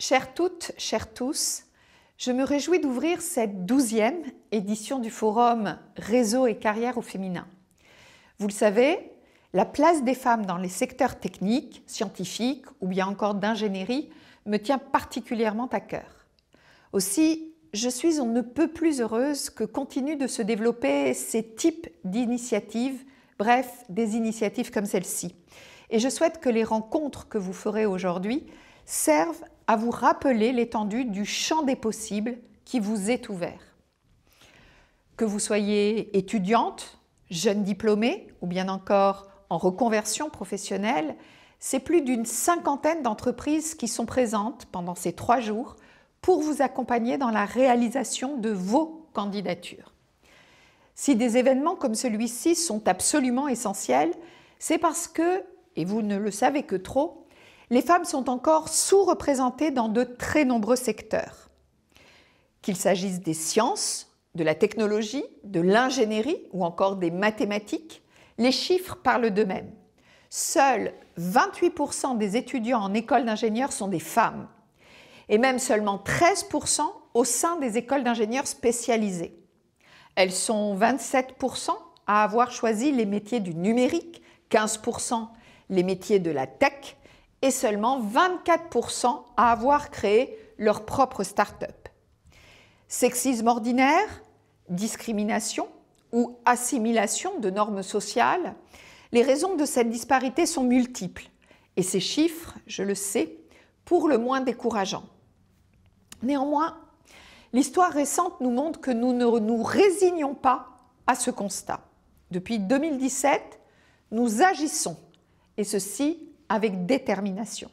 Chères toutes, chers tous, je me réjouis d'ouvrir cette 12e édition du forum Réseau et carrière au féminin. Vous le savez, la place des femmes dans les secteurs techniques, scientifiques ou bien encore d'ingénierie me tient particulièrement à cœur. Aussi, je suis on ne peut plus heureuse que continuent de se développer ces types d'initiatives, bref, des initiatives comme celle-ci. Et je souhaite que les rencontres que vous ferez aujourd'hui servent à vous rappeler l'étendue du champ des possibles qui vous est ouvert. Que vous soyez étudiante, jeune diplômée ou bien encore en reconversion professionnelle, c'est plus d'une 50aine d'entreprises qui sont présentes pendant ces 3 jours pour vous accompagner dans la réalisation de vos candidatures. Si des événements comme celui-ci sont absolument essentiels, c'est parce que, et vous ne le savez que trop, les femmes sont encore sous-représentées dans de très nombreux secteurs. Qu'il s'agisse des sciences, de la technologie, de l'ingénierie ou encore des mathématiques, les chiffres parlent d'eux-mêmes. Seuls 28% des étudiants en école d'ingénieurs sont des femmes et même seulement 13% au sein des écoles d'ingénieurs spécialisées. Elles sont 27% à avoir choisi les métiers du numérique, 15% les métiers de la tech et seulement 24% à avoir créé leur propre start-up. Sexisme ordinaire, discrimination ou assimilation de normes sociales, les raisons de cette disparité sont multiples et ces chiffres, je le sais, pour le moins décourageants. Néanmoins, l'histoire récente nous montre que nous ne nous résignons pas à ce constat. Depuis 2017, nous agissons, et ceci avec détermination.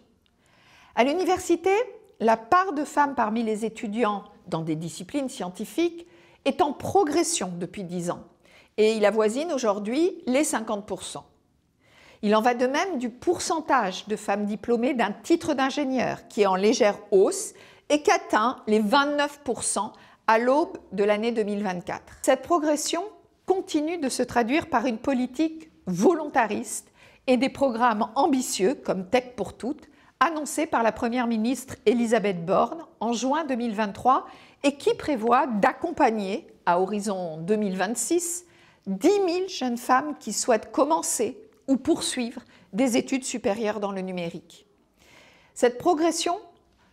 À l'université, la part de femmes parmi les étudiants dans des disciplines scientifiques est en progression depuis 10 ans, et il avoisine aujourd'hui les 50%. Il en va de même du pourcentage de femmes diplômées d'un titre d'ingénieur qui est en légère hausse et qui atteint les 29% à l'aube de l'année 2024. Cette progression continue de se traduire par une politique volontariste et des programmes ambitieux comme Tech pour toutes, annoncés par la Première ministre Elisabeth Borne en juin 2023 et qui prévoit d'accompagner, à horizon 2026, 10 000 jeunes femmes qui souhaitent commencer ou poursuivre des études supérieures dans le numérique. Cette progression,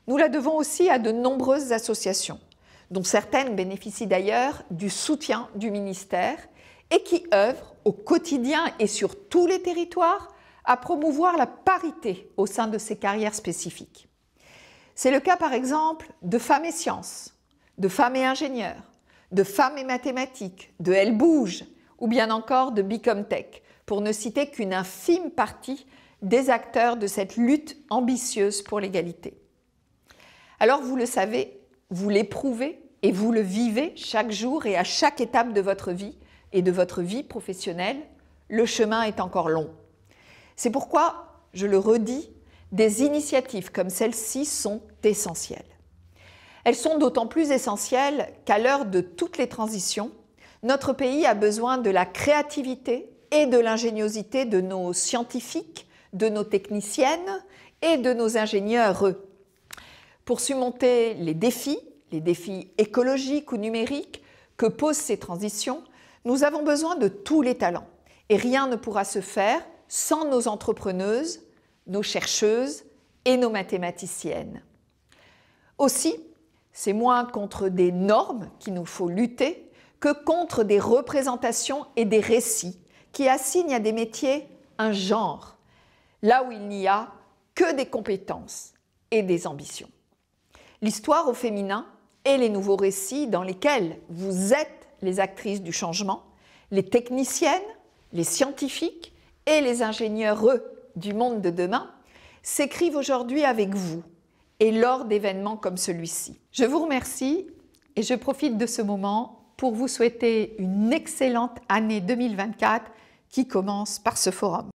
nous la devons aussi à de nombreuses associations, dont certaines bénéficient d'ailleurs du soutien du ministère et qui œuvrent au quotidien et sur tous les territoires à promouvoir la parité au sein de ces carrières spécifiques. C'est le cas par exemple de Femmes et Sciences, de Femmes et Ingénieurs, de Femmes et Mathématiques, de Elle Bouge ou bien encore de Bicomtech, pour ne citer qu'une infime partie des acteurs de cette lutte ambitieuse pour l'égalité. Alors vous le savez, vous l'éprouvez et vous le vivez chaque jour et à chaque étape de votre vie et de votre vie professionnelle, le chemin est encore long. C'est pourquoi, je le redis, des initiatives comme celle-ci sont essentielles. Elles sont d'autant plus essentielles qu'à l'heure de toutes les transitions, notre pays a besoin de la créativité et de l'ingéniosité de nos scientifiques, de nos techniciennes et de nos ingénieurs. Pour surmonter les défis écologiques ou numériques que posent ces transitions, nous avons besoin de tous les talents et rien ne pourra se faire sans nos entrepreneuses, nos chercheuses et nos mathématiciennes. Aussi, c'est moins contre des normes qu'il nous faut lutter que contre des représentations et des récits qui assignent à des métiers un genre, là où il n'y a que des compétences et des ambitions. L'histoire au féminin et les nouveaux récits dans lesquels vous êtes les actrices du changement, les techniciennes, les scientifiques et les ingénieurs du monde de demain s'écrivent aujourd'hui avec vous et lors d'événements comme celui-ci. Je vous remercie et je profite de ce moment pour vous souhaiter une excellente année 2024 qui commence par ce forum.